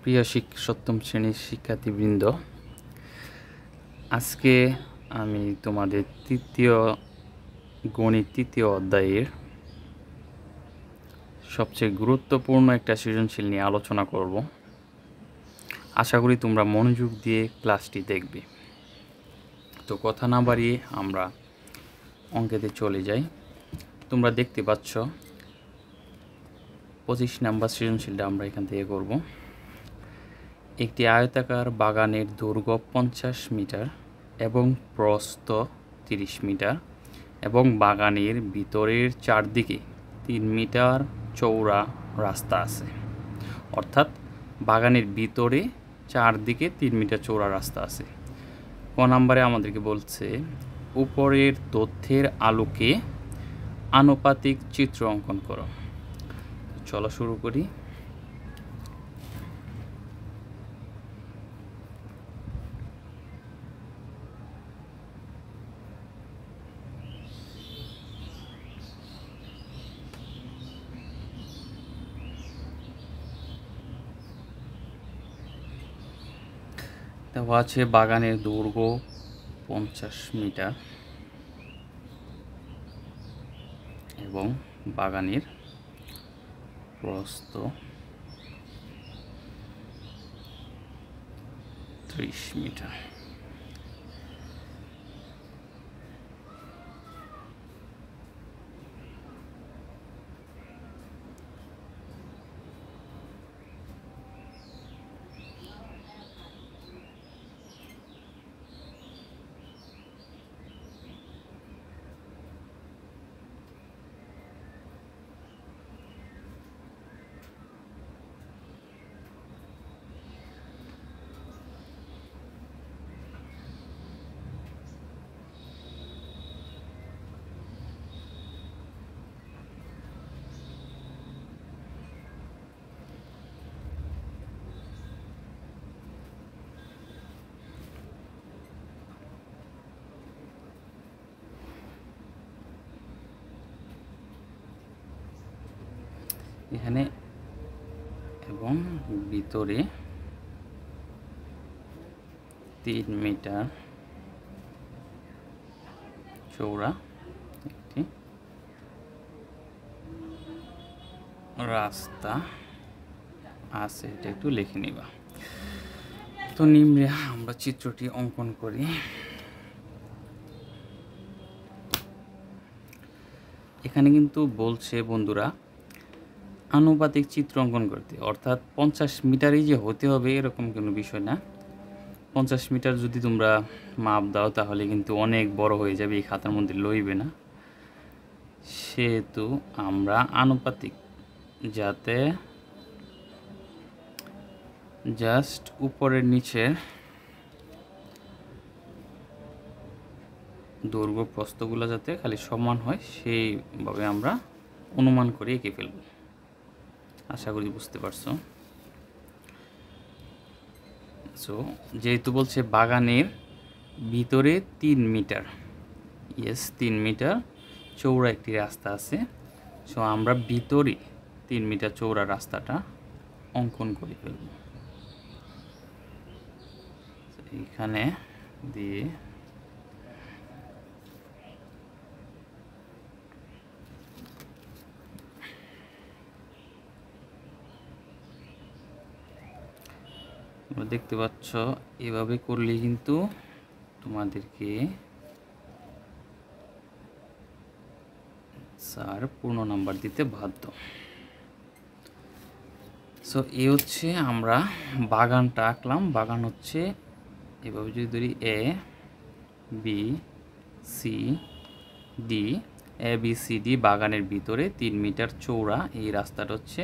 প্রিয় সপ্তম শ্রেণীর শিক্ষার্থীবৃন্দ, আজকে আমি তোমাদের গণিত তৃতীয় অধ্যায়ের সবচেয়ে গুরুত্বপূর্ণ একটা সৃজনশীল নিয়ে আলোচনা করব। আশা করি তোমরা মনোযোগ দিয়ে ক্লাসটি দেখবে। তো কথা না বাড়িয়ে আমরা অঙ্কেতে চলে যাই। তোমরা দেখতে পাচ্ছ 25 নাম্বার সৃজনশীলটা আমরা এখান থেকে করব। একটি আয়তাকার বাগানের দৈর্ঘ্য 50 মিটার এবং প্রস্থ 30 মিটার এবং বাগানের ভিতরের চারদিকে 3 মিটার চওড়া রাস্তা আছে। অর্থাৎ বাগানের ভিতরে চারদিকে 3 মিটার চওড়া রাস্তা আছে। ক নম্বরে আমাদেরকে বলছে উপরের তথ্যের আলোকে আনুপাতিক চিত্র অঙ্কন করো। চলো শুরু করি। দেওয়া আছে বাগানের দৈর্ঘ্য 50 মিটার এবং বাগানের প্রস্থ 30 মিটার। এখানে এবং ভিতরে 3 মিটার চওড়া একটি রাস্তা আছে, এটা একটু লিখে নিবা। তো নিম্নে আমরা চিত্রটি অঙ্কন করি। এখানে কিন্তু বলছে বন্ধুরা আনুপাতিক চিত্র অঙ্কন করতে, অর্থাৎ 50 মিটারই যে হতে হবে এরকম কোনো বিষয় না। 50 মিটার যদি তোমরা মাপ দাও তাহলে কিন্তু অনেক বড় হয়ে যাবে, এই খাতার মধ্যে লইবে না। সেহেতু আমরা আনুপাতিক, যাতে জাস্ট উপরের নিচের দৈর্ঘ্য প্রস্থগুলো যাতে খালি সমান হয় সেইভাবে আমরা অনুমান করে এঁকে ফেলব। আশা করি বুঝতে পারছো। সো যেহেতু বলছে বাগানের ভিতরে 3 মিটার, 3 মিটার চওড়া একটি রাস্তা আছে। সো আমরা ভিতরে 3 মিটার চওড়া রাস্তাটা অঙ্কন করে ফেলব। এখানে দিয়ে দেখতে পাচ্ছ এভাবে করলে কিন্তু তোমাদেরকে স্যার পূর্ণ নাম্বার দিতে বাধ্য। সো এই হচ্ছে আমরা বাগানটা আঁকলাম। বাগান হচ্ছে এভাবে যদি ধরি এ বি সি ডি, বাগানের ভিতরে 3 মিটার চওড়া এই রাস্তাটা হচ্ছে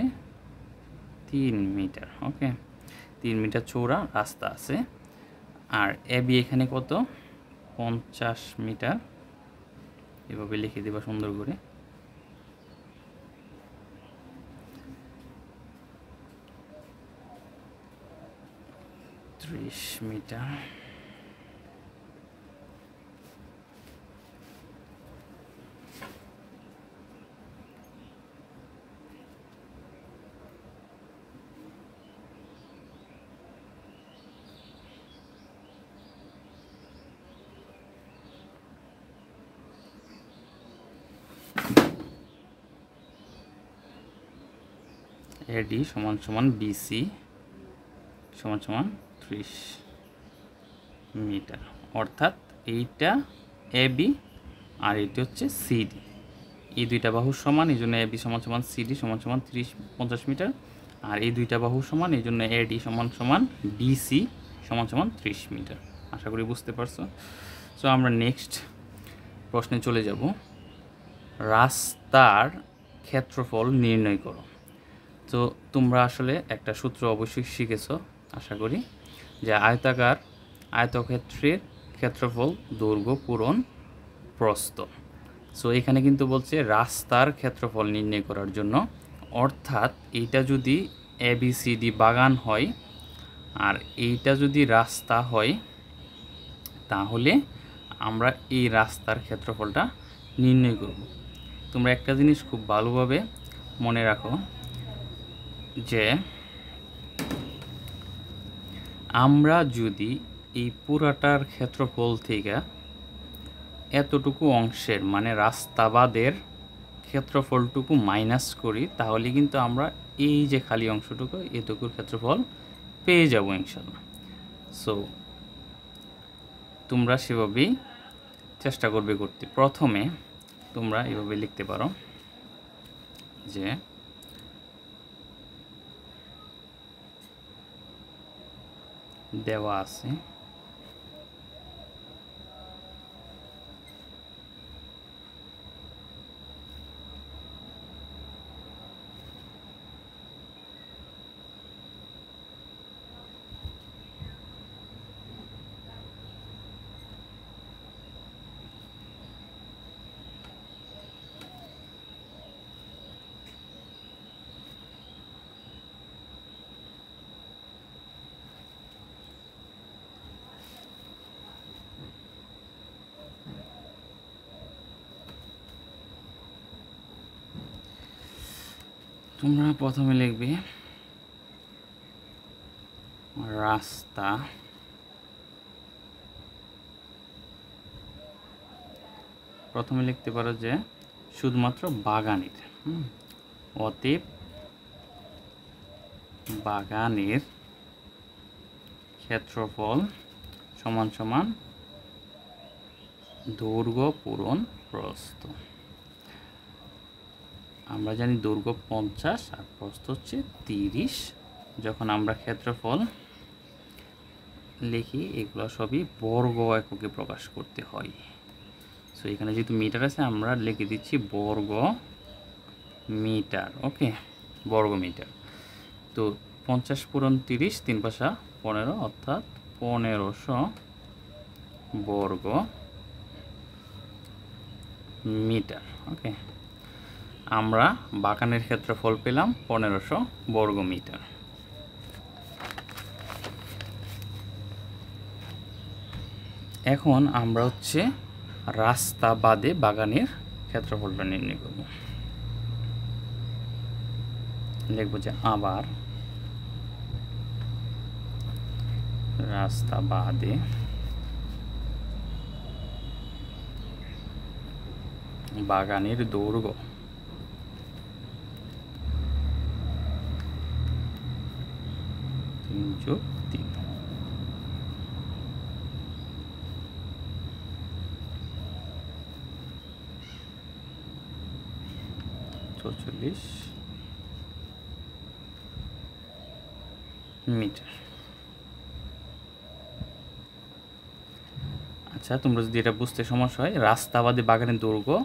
3 মিটার। ওকে, 3 মিটার চওড়া রাস্তা আছে। আর এ বি এখানে কত? 50 মিটার। এভাবে লিখে দেবা সুন্দর করে। মিটার এডি সমান সমান বিসি সমান সমান 30 মিটার, অর্থাৎ এইটা এবি আর এটি হচ্ছে সিডি। এই দুইটা বাহুর সমান, এই জন্য এবি সমান সমান সিডি সমান সমান 50 মিটার, আর এই দুইটা বাহুর সমান, এই জন্য এডি সমান সমান বিসি সমান সমান 30 মিটার। আশা করি বুঝতে পারছো। সো আমরা নেক্সট প্রশ্নে চলে যাব। রাস্তার ক্ষেত্রফল নির্ণয় করো। তো তোমরা আসলে একটা সূত্র অবশ্যই শিখেছো আশা করি, যে আয়তক্ষেত্রের ক্ষেত্রফল দৈর্ঘ্য পূরণ প্রস্থ। সো এখানে কিন্তু বলছে রাস্তার ক্ষেত্রফল নির্ণয় করার জন্য, অর্থাৎ এইটা যদি এবিসিডি বাগান হয় আর এইটা যদি রাস্তা হয়, তাহলে আমরা এই রাস্তার ক্ষেত্রফলটা নির্ণয় করব। তোমরা একটা জিনিস খুব ভালোভাবে মনে রাখো, যে আমরা যদি এই পুরাটার ক্ষেত্রফল থেকে এতটুকু অংশের মানে রাস্তাবাদের ক্ষেত্রফলটুকু মাইনাস করি, তাহলে কিন্তু আমরা এই যে খালি অংশটুকু এটুকুর ক্ষেত্রফল পেয়ে যাব ইনশাল্লাহ। সো তোমরা সেভাবেই চেষ্টা করবে করতে। প্রথমে তোমরা এভাবে লিখতে পারো যে দেওয়া আছে তোমরা প্রথমে লিখবে রাস্তা প্রথমে লিখতে পারো যে শুধুমাত্র বাগানের, অতএব বাগানের ক্ষেত্রফল সমান সমান দৈর্ঘ্য পূরণ প্রস্থ। আমরা জানি দৈর্ঘ্য 50 আর প্রস্থ হচ্ছে 30। যখন আমরা ক্ষেত্রফল লিখি এগুলো সবই বর্গ এককে প্রকাশ করতে হয়। সো এখানে যেহেতু মিটার আছে আমরা লিখে দিচ্ছি বর্গ মিটার। ওকে, বর্গ মিটার। তো 50 পূরণ 30, 3 পাশা 15, অর্থাৎ 1500 বর্গ মিটার। ওকে, আমরা বাগানের ক্ষেত্রফল পেলাম 1500 বর্গ মিটার। এখন আমরা হচ্ছে রাস্তা বাদে বাগানের ক্ষেত্রফলটা নির্ণয় করব। লিখব যে আবার রাস্তা বাদে বাগানের দৈর্ঘ্য যোগ 3। 44 মিটার। আচ্ছা, তোমরা যদি এটা বুঝতে সমস্যা হয়, রাস্তা বাদে বাগানের দৈর্ঘ্য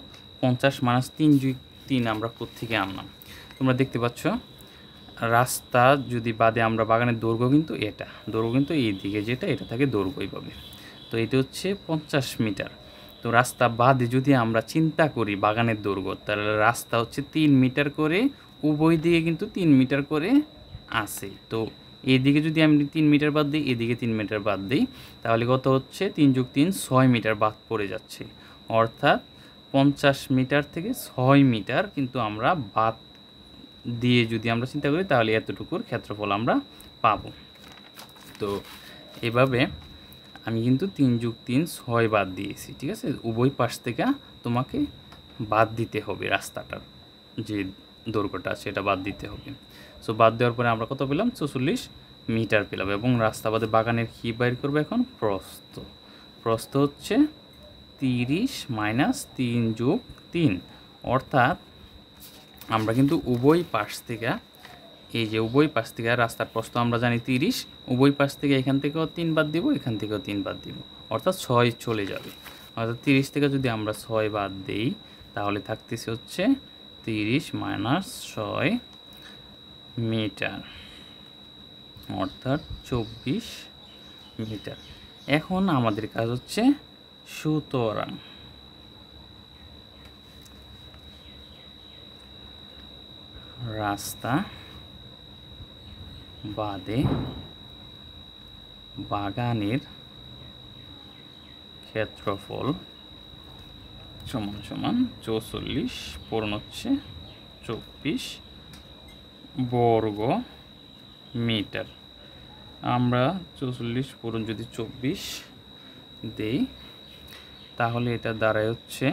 50 মাইনাস 3 যোগ 3 আমরা কোত্থেকে আনলাম? তোমরা দেখতে পাচ্ছ রাস্তা যদি বাদে আমরা বাগানের দৈর্ঘ্য কিন্তু এটা, দৈর্ঘ্য কিন্তু এই দিকে যেটা, এটা থাকে দৈর্ঘ্য এইভাবে। তো এটা হচ্ছে 50 মিটার। তো রাস্তা বাদে যদি আমরা চিন্তা করি বাগানের দৈর্ঘ্য, তাহলে রাস্তা হচ্ছে 3 মিটার করে, উভয় দিকে কিন্তু 3 মিটার করে আছে। তো এইদিকে যদি আমি 3 মিটার বাদ দিই, এদিকে 3 মিটার বাদ দিই, তাহলে কত হচ্ছে 3 যোগ 3 6 মিটার বাদ পড়ে যাচ্ছে। অর্থাৎ 50 মিটার থেকে 6 মিটার কিন্তু আমরা বাদ দিয়ে যদি আমরা চিন্তা করি, তাহলে এতটুকুর ক্ষেত্রফল আমরা পাবো। তো এভাবে আমি কিন্তু 3 যোগ 3 6 বাদ দিয়েছি। ঠিক আছে, উভয় পাশ থেকে তোমাকে বাদ দিতে হবে রাস্তাটার যে দৈর্ঘ্যটা আছে এটা বাদ দিতে হবে। সো বাদ দেওয়ার পরে আমরা কত পেলাম? 44 মিটার পেলাম। এবং রাস্তা বাদে বাগানের কী বাইর করবো এখন? প্রস্থ। প্রস্থ হচ্ছে 30 মাইনাস 3 যোগ 3, অর্থাৎ আমরা কিন্তু উভয় পাশ থেকে, এই যে উভয় পাশ থেকে রাস্তার প্রস্থ আমরা জানি 30, উভয় পাশ থেকে এখান থেকেও 3 বাদ দিব, এখান থেকেও 3 বাদ দিব, অর্থাৎ 6 চলে যাবে। অর্থাৎ 30 থেকে যদি আমরা 6 বাদ দিই তাহলে থাকতেছে হচ্ছে 30 মাইনাস 6 মিটার, অর্থাৎ 24 মিটার। এখন আমাদের কাজ হচ্ছে সুতরাং রাস্তা বাদে বাগানের ক্ষেত্রফল সমান সমান 44 পূরণ হচ্ছে 24 বর্গ মিটার। আমরা 44 পূরণ যদি 24 দেই তাহলে এটা দাঁড়ায় হচ্ছে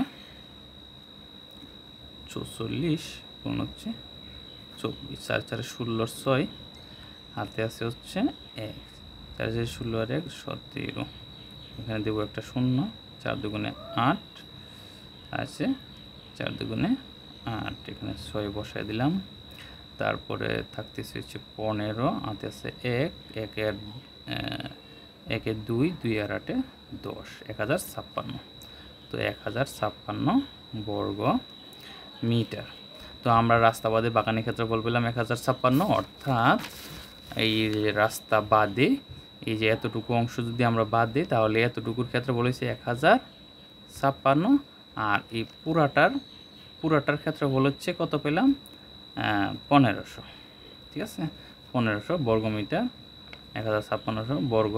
44 পূরণ হচ্ছে 24, 4 4 16 6, হাতে আছে হচ্ছে 1, 4 4 16 আর 1 17, এখানে দেবো একটা 0, 4 দুগুণে 8 আছে, 4 দুগুণে 8, এখানে 6 বসায় দিলাম। তারপরে থাকতেছে হচ্ছে 15, হাতে আছে 1, 1 এর 2, 2 আর 8 10, 1056। তো 1056 বর্গ মিটার। তো আমরা রাস্তা বাদে বাগানের ক্ষেত্রফল পেলাম 1056, অর্থাৎ এই রাস্তা বাদে এই যে এতটুকু অংশ যদি আমরা বাদ দিই তাহলে এতটুকুর ক্ষেত্রফল হচ্ছে 1056, আর এই পুরাটার ক্ষেত্রফল হচ্ছে কত পেলাম? 1500। ঠিক আছে, 1500 বর্গ মিটার, 1056 বর্গ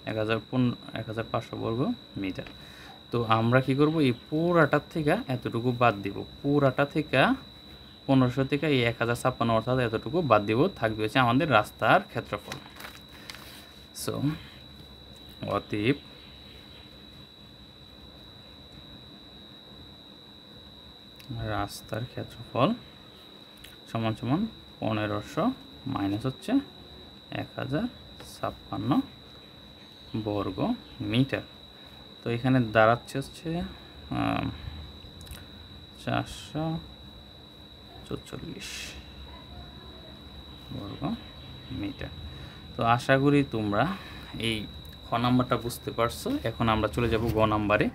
1500 বর্গ মিটার। তো আমরা কি করব? এই পুরাটার থেকে এতটুকু বাদ দিব, পুরাটা থেকে 1500 থেকে এই 1056 অর্থাৎ এতটুকু বাদ দিব, থাকবে হচ্ছে আমাদের রাস্তার ক্ষেত্রফল। সো অতএব রাস্তার ক্ষেত্রফল সমান সমান 1500 মাইনাস হচ্ছে 1056 বর্গ মিটার। তো এখানে দাঁড়াচ্ছে হচ্ছে 444 বর্গ মিটার। তো আশা করি তোমরা এই খ নাম্বারটা বুঝতে পারছো। এখন আমরা চলে যাব গ নাম্বারে।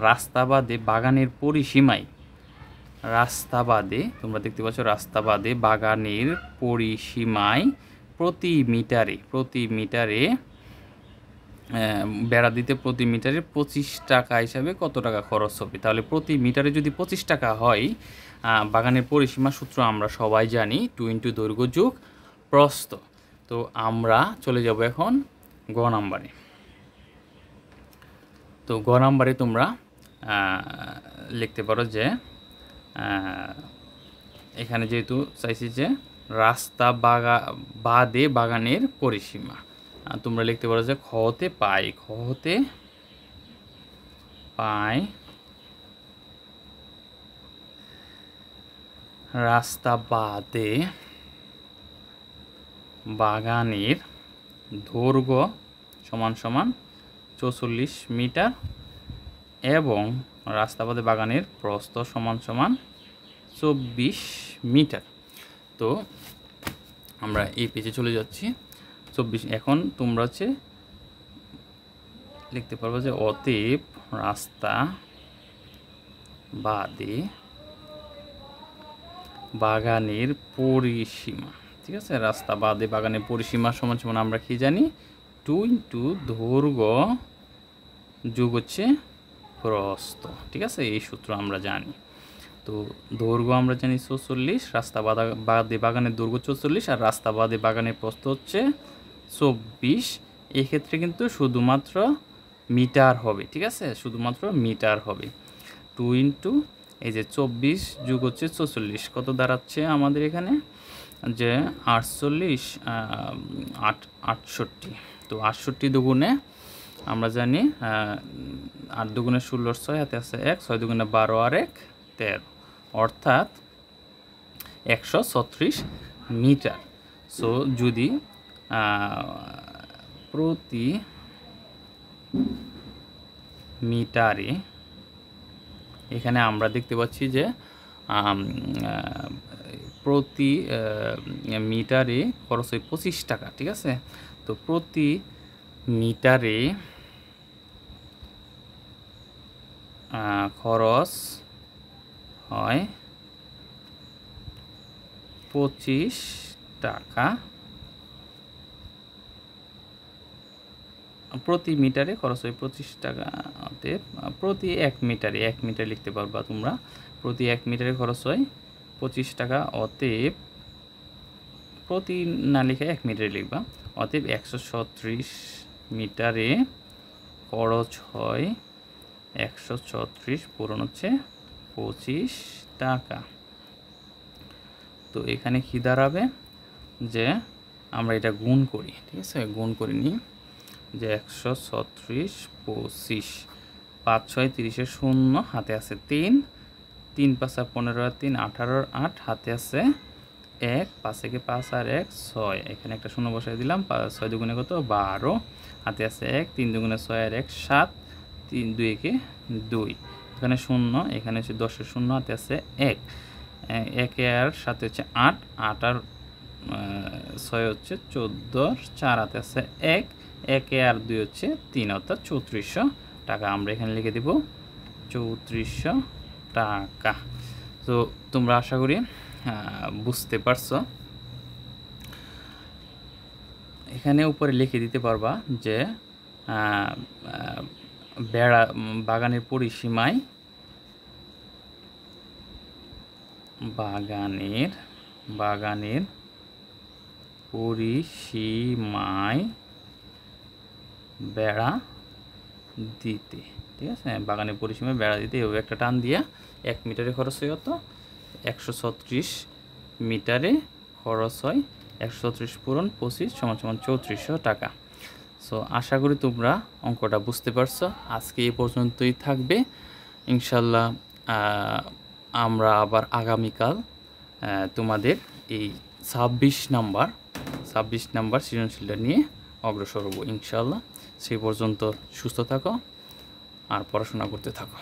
রাস্তা বাদে বাগানের পরিসীমায়, রাস্তা বাদে তোমরা দেখতে পাচ্ছ রাস্তা বাদে বাগানের পরিসীমায় প্রতি মিটারে বেড়া দিতে প্রতি মিটারে 25 টাকা হিসাবে কত টাকা খরচ হবে? তাহলে প্রতি মিটারে যদি 25 টাকা হয়, বাগানের পরিসীমা সূত্র আমরা সবাই জানি 2 দৈর্ঘ্য যোগ প্রস্থ। তো আমরা চলে যাব এখন গ নাম্বারে। তো গ নাম্বারে তোমরা লিখতে পারো যে এখানে যেহেতু চাইছি যে রাস্তা বাদে বাগানের পরিসীমা, তোমরা লিখতে পারো যে খ হতে পাই রাস্তা বাদে বাগানের দৈর্ঘ্য সমান সমান 44 মিটার এবং রাস্তা বাদে বাগানের প্রস্থ সমান সমান 24 মিটার। তো আমরা এই পেজে চলে যাচ্ছি 24। এখন তোমরা হচ্ছে লিখতে পারবো যে অতএব রাস্তা বাদে বাগানের পরিসীমা, ঠিক আছে, রাস্তা বাদে বাগানের পরিসীমা সমান সমান আমরা কি জানি 2 দৈর্ঘ্য যোগ হচ্ছে প্রস্থ। ঠিক আছে, এই সূত্র আমরা জানি। তো দৈর্ঘ্য আমরা জানি 44, রাস্তা বাদে বাগানের দৈর্ঘ্য 44 আর রাস্তা বাদে বাগানের প্রস্থ হচ্ছে 24। এক্ষেত্রে কিন্তু শুধুমাত্র মিটার হবে। ঠিক আছে, শুধুমাত্র মিটার হবে। 2 এই যে 24 যোগ হচ্ছে 44 কত দাঁড়াচ্ছে আমাদের এখানে যে 68। তো 68 দুগুণে আমরা জানি 8 দুগুণে 16, 6 হাতে আছে 1, 6 দুগুণে 12 আর 1 13, অর্থাৎ 136 মিটার। সো যদি প্রতি মিটারে, এখানে আমরা দেখতে পাচ্ছি যে প্রতি মিটারে খরচ হয় 25 টাকা, ঠিক আছে। তো প্রতি মিটারে খরচ হয় 25 টাকা, প্রতি মিটারে খরচ হয় 25 টাকা। অতএব প্রতি 1 মিটারে, 1 মিটার লিখতে পারবা তোমরা, প্রতি 1 মিটারে খরচ হয় 25 টাকা। অতএব প্রতি না লিখে 1 মিটারে লিখবা। অতএব 136 মিটারে খরচ হয় 136 পূরণ হচ্ছে 25 টাকা। তো এখানে কি দাঁড়াবে যে আমরা এটা গুণ করি, ঠিক আছে, গুণ করে নিই যে 136 25, 5 6 30 শূন্য, হাতে আছে 3, 3 5 15 আর 3 18 আর 8, হাতে আছে 1, 5 থেকে 5 আর 1 6, এখানে একটা শূন্য বসাই দিলাম। 6 দুগুণে কত 12, হাতে আছে 1, 3 দুগুণে 6 আর 1 7, 3 2 একে 2, এখানে শূন্য, এখানে হচ্ছে 10 এর শূন্য, হাতে আছে 1, 1 আর 7 হচ্ছে 8, 8 আর 6 হচ্ছে 14, 4 হাতে আছে 1, 1 আর 2 হচ্ছে 3, অর্থাৎ 3400 টাকা। আমরা এখানে লিখে দেব 3400 টাকা। তো তোমরা আশা করি বুঝতে পারছো। এখানে উপরে লিখে দিতে পারবা যে বেড়া বাগানের পরিসীমায়, বাগানের পরিসীমায় বেড়া দিতে, ঠিক আছে, বাগানের পরিসীমায় বেড়া দিতে এভাবে একটা টান দিয়া 1 মিটারে খরচ হয় কত 136 মিটারে খরচ হয় 136 পূরণ 25 = 3400 টাকা। সো আশা করি তোমরা অঙ্কটা বুঝতে পারছো। আজকে এই পর্যন্তই থাকবে ইনশাল্লাহ। আমরা আবার আগামীকাল তোমাদের এই 26 নাম্বার সৃজনশীলটা নিয়ে অগ্রসর হব ইনশাল্লাহ। সেই পর্যন্ত সুস্থ থাকো আর পড়াশোনা করতে থাকো।